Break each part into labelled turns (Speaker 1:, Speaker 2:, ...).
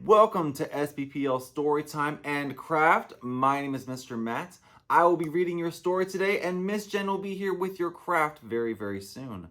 Speaker 1: Welcome to SBPL Storytime and Craft. My name is Mr. Matt. I will be reading your story today, and Miss Jen will be here with your craft very, very soon.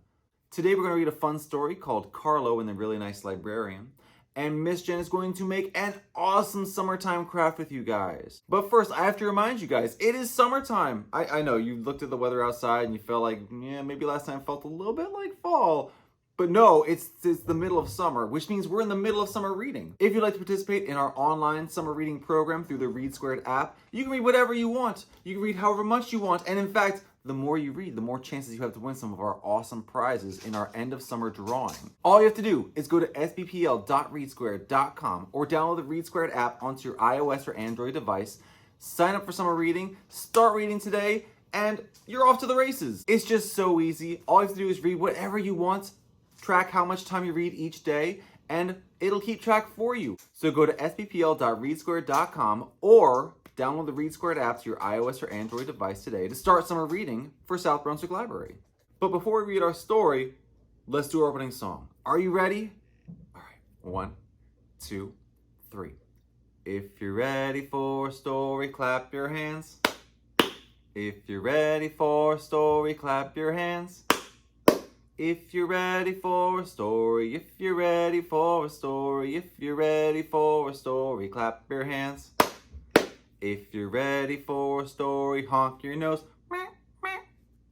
Speaker 1: Today we're going to read a fun story called Carlo and the Really Nice Librarian. And Miss Jen is going to make an awesome summertime craft with you guys. But first, I have to remind you guys, it is summertime. I know, you looked at the weather outside and you felt like, yeah, maybe last time felt a little bit like fall. But no, it's the middle of summer, which means we're in the middle of summer reading. If you'd like to participate in our online summer reading program through the Read Squared app, you can read whatever you want. You can read however much you want. And in fact, the more you read, the more chances you have to win some of our awesome prizes in our end of summer drawing. All you have to do is go to sbpl.readsquared.com or download the Read Squared app onto your iOS or Android device, sign up for summer reading, start reading today, and you're off to the races. It's just so easy. All you have to do is read whatever you want, track how much time you read each day, and it'll keep track for you. So go to sbpl.readsquared.com or download the Read Squared app to your iOS or Android device today to start summer reading for South Brunswick Library. But before we read our story, let's do our opening song. Are you ready? All right, 1, 2, 3. If you're ready for a story, clap your hands. If you're ready for a story, clap your hands. If you're ready for a story, if you're ready for a story, if you're ready for a story, clap your hands. If you're ready for a story, honk your nose.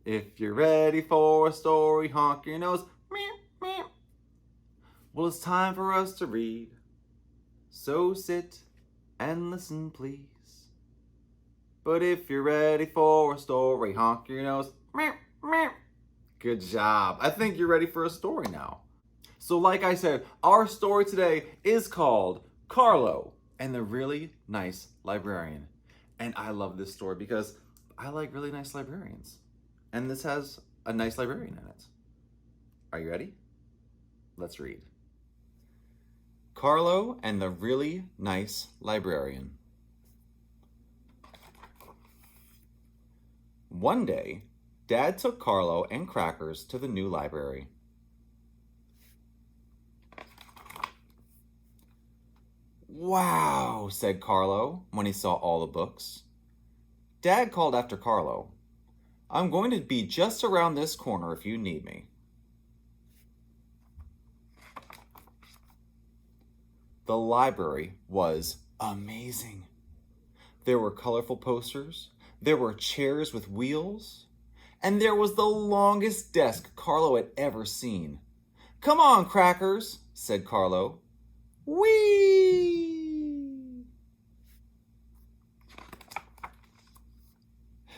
Speaker 1: If you're ready for a story, honk your nose. Well, it's time for us to read. So sit and listen, please. But if you're ready for a story, honk your nose. Good job. I think you're ready for a story now. So like I said, our story today is called Carlo and the Really Nice Librarian. And I love this story because I like really nice librarians. And this has a nice librarian in it. Are you ready? Let's read. Carlo and the Really Nice Librarian. One day, Dad took Carlo and Crackers to the new library. Wow, said Carlo when he saw all the books. Dad called after Carlo. I'm going to be just around this corner if you need me. The library was amazing. There were colorful posters. There were chairs with wheels. And there was the longest desk Carlo had ever seen. Come on, Crackers, said Carlo. Whee!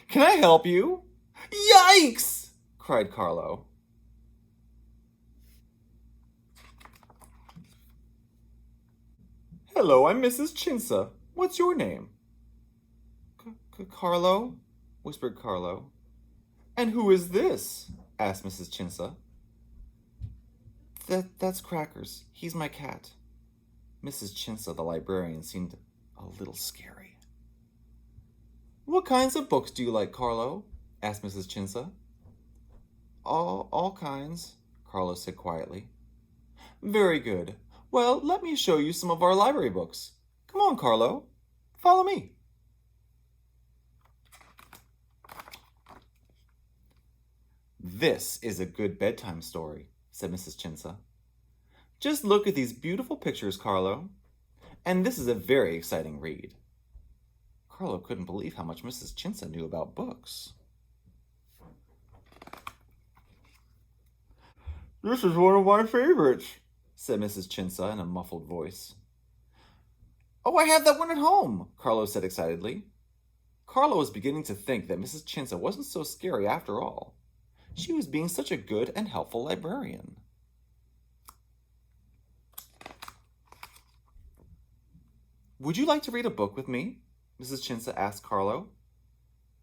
Speaker 1: Can I help you? Yikes! Cried Carlo. Hello, I'm Mrs. Chinsa. What's your name? Carlo, whispered Carlo. And who is this? Asked Mrs. Chinsa. That's Crackers. He's my cat. Mrs. Chinsa, the librarian, seemed a little scary. What kinds of books do you like, Carlo? Asked Mrs. Chinsa. All kinds, Carlo said quietly. Very good. Well, let me show you some of our library books. Come on, Carlo. Follow me. This is a good bedtime story, said Mrs. Chinsa. Just look at these beautiful pictures, Carlo. And this is a very exciting read. Carlo couldn't believe how much Mrs. Chinsa knew about books. This is one of my favorites, said Mrs. Chinsa in a muffled voice. Oh, I have that one at home, Carlo said excitedly. Carlo was beginning to think that Mrs. Chinsa wasn't so scary after all. She was being such a good and helpful librarian. Would you like to read a book with me? Mrs. Chinsa asked Carlo.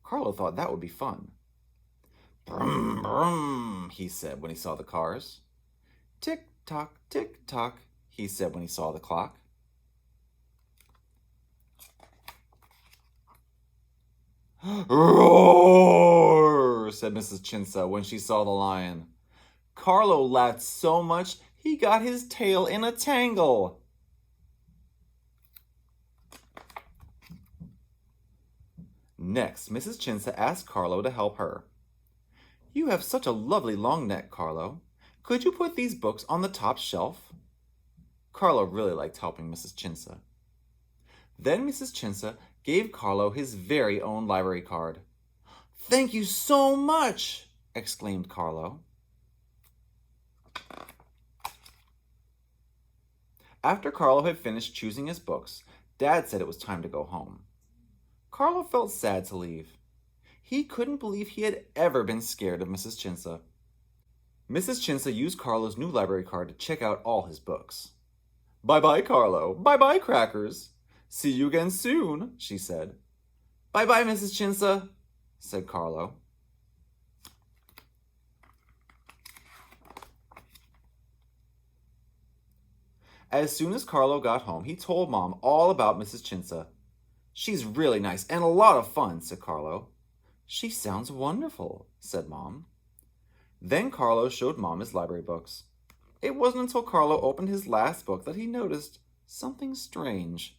Speaker 1: Carlo thought that would be fun. Brum, brum, he said when he saw the cars. Tick-tock, tick-tock, he said when he saw the clock. Roar, said Mrs. Chinsa when she saw the lion. Carlo laughed so much he got his tail in a tangle. Next, Mrs. Chinsa asked Carlo to help her. You have such a lovely long neck, Carlo. Could you put these books on the top shelf? Carlo really liked helping Mrs. Chinsa. Then Mrs. Chinsa gave Carlo his very own library card. Thank you so much, exclaimed Carlo. After Carlo had finished choosing his books, Dad said it was time to go home. Carlo felt sad to leave. He couldn't believe he had ever been scared of Mrs. Chinsa. Mrs. Chinsa used Carlo's new library card to check out all his books. Bye-bye, Carlo. Bye-bye, Crackers. See you again soon, she said. Bye-bye, Mrs. Chinsa, said Carlo. As soon as Carlo got home, he told Mom all about Mrs. Chinsa. She's really nice and a lot of fun, said Carlo. She sounds wonderful, said Mom. Then Carlo showed Mom his library books. It wasn't until Carlo opened his last book that he noticed something strange.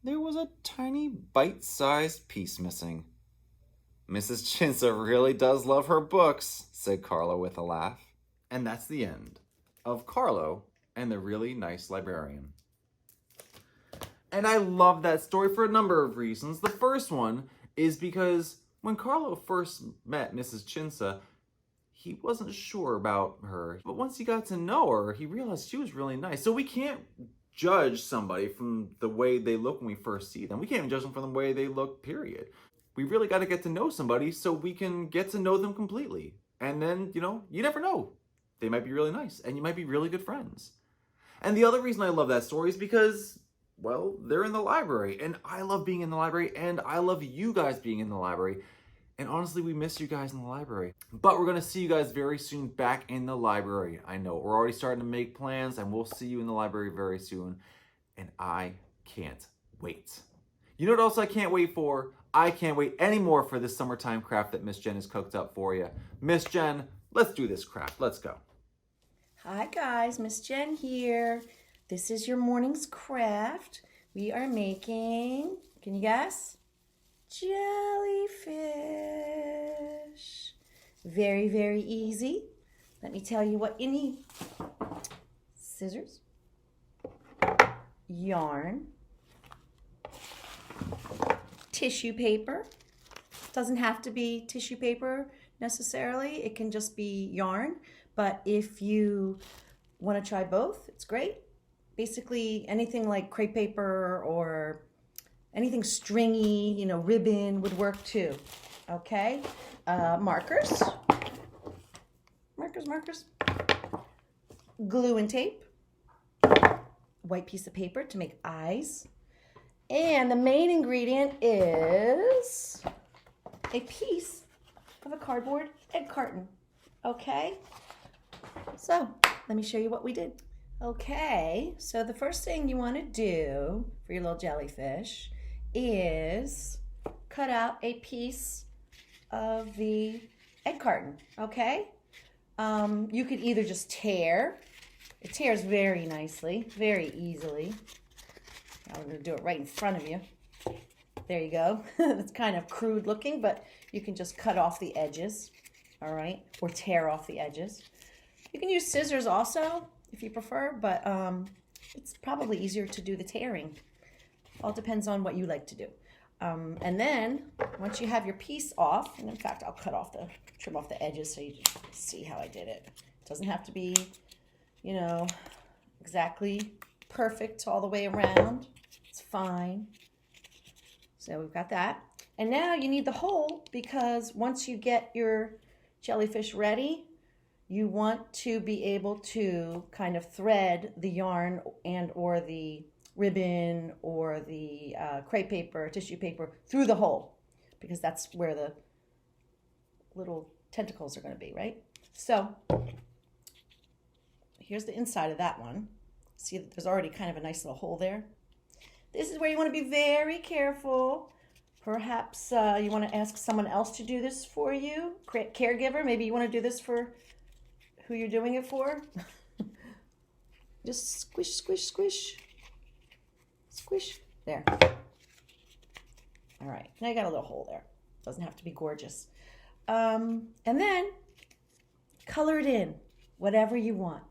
Speaker 1: There was a tiny bite-sized piece missing. Mrs. Chinsa really does love her books, said Carlo with a laugh. And that's the end of Carlo and the Really Nice Librarian. And I love that story for a number of reasons. The first one is because when Carlo first met Mrs. Chinsa, he wasn't sure about her. But once he got to know her, he realized she was really nice. So we can't judge somebody from the way they look when we first see them. We can't even judge them from the way they look, period. We really got to get to know somebody so we can get to know them completely. And then, you never know. They might be really nice and you might be really good friends. And the other reason I love that story is because, well, they're in the library. And I love being in the library and I love you guys being in the library. And honestly, we miss you guys in the library. But we're going to see you guys very soon back in the library. I know, we're already starting to make plans and we'll see you in the library very soon. And I can't wait. You know what else I can't wait for? I can't wait anymore for this summertime craft that Miss Jen has cooked up for you. Miss Jen, let's do this craft. Let's go.
Speaker 2: Hi guys, Miss Jen here. This is your morning's craft. We are making, can you guess? Jellyfish. Very, very easy. Let me tell you what you need. Scissors, yarn, tissue paper. Doesn't have to be tissue paper necessarily. It can just be yarn. But if you want to try both, it's great. Basically, anything like crepe paper or anything stringy, ribbon would work too. Okay? Markers. Glue and tape. White piece of paper to make eyes. And the main ingredient is a piece of a cardboard egg carton. Okay? So, let me show you what we did. Okay, so the first thing you want to do for your little jellyfish is cut out a piece of the egg carton, okay? You could either just tear. It tears very nicely, very easily. I'm going to do it right in front of you. There you go. It's kind of crude looking, but you can just cut off the edges, all right? Or tear off the edges. You can use scissors also if you prefer, but it's probably easier to do the tearing. All depends on what you like to do. And then once you have your piece off, and in fact I'll trim off the edges so you see how I did it. It doesn't have to be, exactly perfect all the way around. It's fine. So we've got that. And now you need the hole because once you get your jellyfish ready, you want to be able to kind of thread the yarn and or the ribbon or the crepe paper, tissue paper through the hole because that's where the little tentacles are going to be, right? So here's the inside of that one. See that there's already kind of a nice little hole there. This is where you want to be very careful. Perhaps you want to ask someone else to do this for you, caregiver. Maybe you want to do this for who you're doing it for. Just squish, squish, squish. Squish. There. All right, now you got a little hole there. Doesn't have to be gorgeous. And then color it in, whatever you want.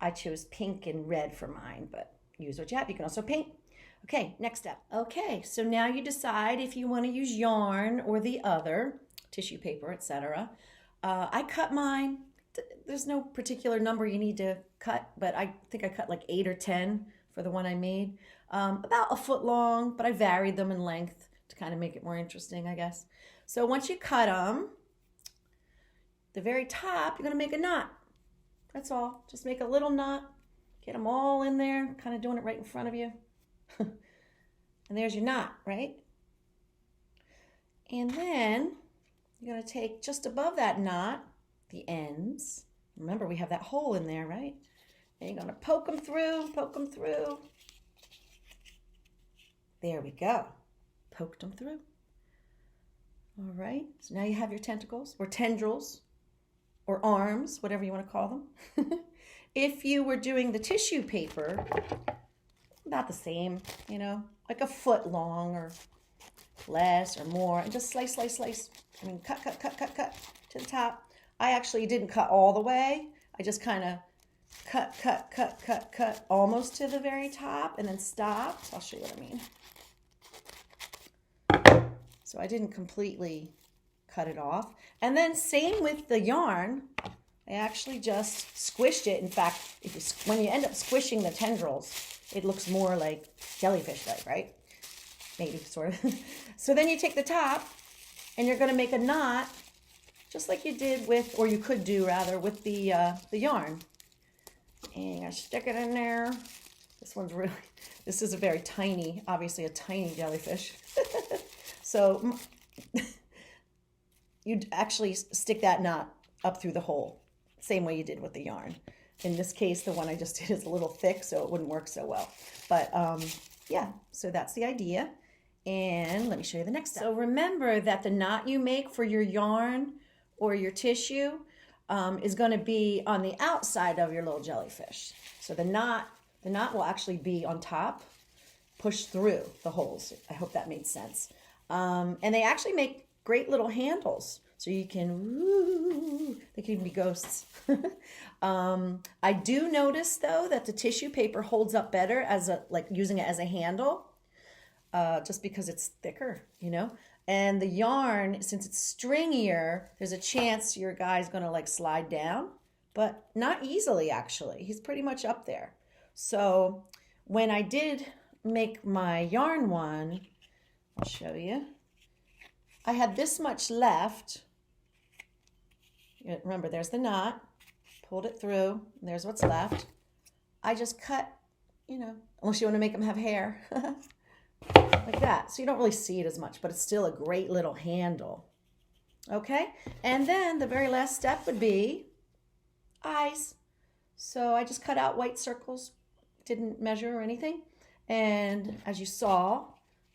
Speaker 2: I chose pink and red for mine, but use what you have. You can also paint. Okay, next step. Okay, so now you decide if you want to use yarn or the other, tissue paper, etc. I cut mine. There's no particular number you need to cut, but I think I cut like 8 or 10 for the one I made. About a foot long, but I varied them in length to kind of make it more interesting, I guess. So once you cut them, the very top, you're going to make a knot. That's all. Just make a little knot. Get them all in there, kind of doing it right in front of you. And there's your knot, right? And then you're going to take just above that knot, the ends. Remember, we have that hole in there, right? And you're going to poke them through, poke them through. There we go. Poked them through. All right. So now you have your tentacles or tendrils or arms, whatever you want to call them. If you were doing the tissue paper, about the same, you know, like a foot long or less or more, and just slice, slice, slice. I mean, cut, cut, cut, cut, cut to the top. I actually didn't cut all the way. I just kind of cut, cut, cut, cut, cut almost to the very top and then stopped. I'll show you what I mean. So I didn't completely cut it off. And then same with the yarn. I actually just squished it. In fact, when you end up squishing the tendrils, it looks more like jellyfish-like, right? Maybe, sort of. So then you take the top, and you're going to make a knot, just like you did with, or you could do, rather, with the yarn. And you're going to stick it in there. This is a very tiny, obviously a tiny jellyfish. So you'd actually stick that knot up through the hole, same way you did with the yarn. In this case, the one I just did is a little thick, so it wouldn't work so well. But yeah, so that's the idea. And let me show you the next step. So remember that the knot you make for your yarn or your tissue is going to be on the outside of your little jellyfish. So the knot will actually be on top, pushed through the holes. I hope that made sense. And they actually make great little handles. So you can, they can even be ghosts. I do notice though that the tissue paper holds up better as like using it as a handle, just because it's thicker, you know. And the yarn, since it's stringier, there's a chance your guy's gonna like slide down, but not easily actually. He's pretty much up there. So when I did make my yarn one, I'll show you. I had this much left. Remember, there's the knot. Pulled it through. And there's what's left. I just cut, you know, unless you want to make them have hair. Like that. So you don't really see it as much, but it's still a great little handle. Okay? And then the very last step would be eyes. So I just cut out white circles. Didn't measure or anything. And as you saw,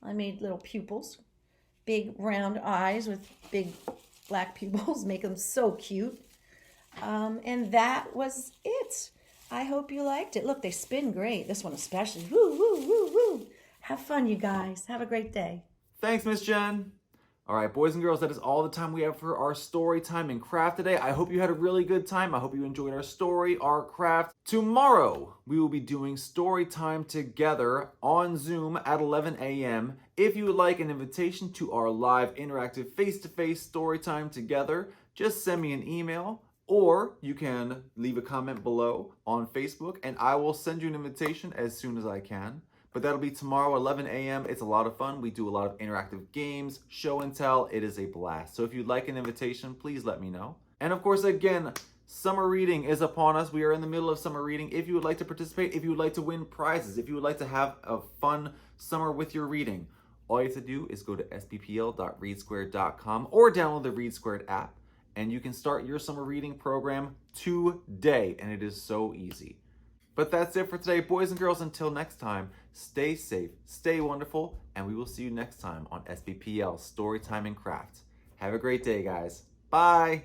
Speaker 2: I made little pupils. Big round eyes with big black pupils. Make them so cute. And that was it. I hope you liked it. Look, they spin great. This one especially. Woo, woo, woo, woo. Have fun, you guys. Have a great day.
Speaker 1: Thanks, Miss Jen. All right, boys and girls, that is all the time we have for our story time and craft today. I hope you had a really good time. I hope you enjoyed our story, our craft. Tomorrow, we will be doing story time together on Zoom at 11 a.m. If you would like an invitation to our live interactive face-to-face story time together, just send me an email, or you can leave a comment below on Facebook, and I will send you an invitation as soon as I can. But that'll be tomorrow, 11 a.m. It's a lot of fun. We do a lot of interactive games, show and tell. It is a blast. So if you'd like an invitation, please let me know. And of course, again, summer reading is upon us. We are in the middle of summer reading. If you would like to participate, if you would like to win prizes, if you would like to have a fun summer with your reading, all you have to do is go to sbpl.readsquared.com or download the Read Squared app, and you can start your summer reading program today, and it is so easy. But that's it for today, boys and girls. Until next time, stay safe, stay wonderful, and we will see you next time on SBPL Storytime and Craft. Have a great day, guys. Bye.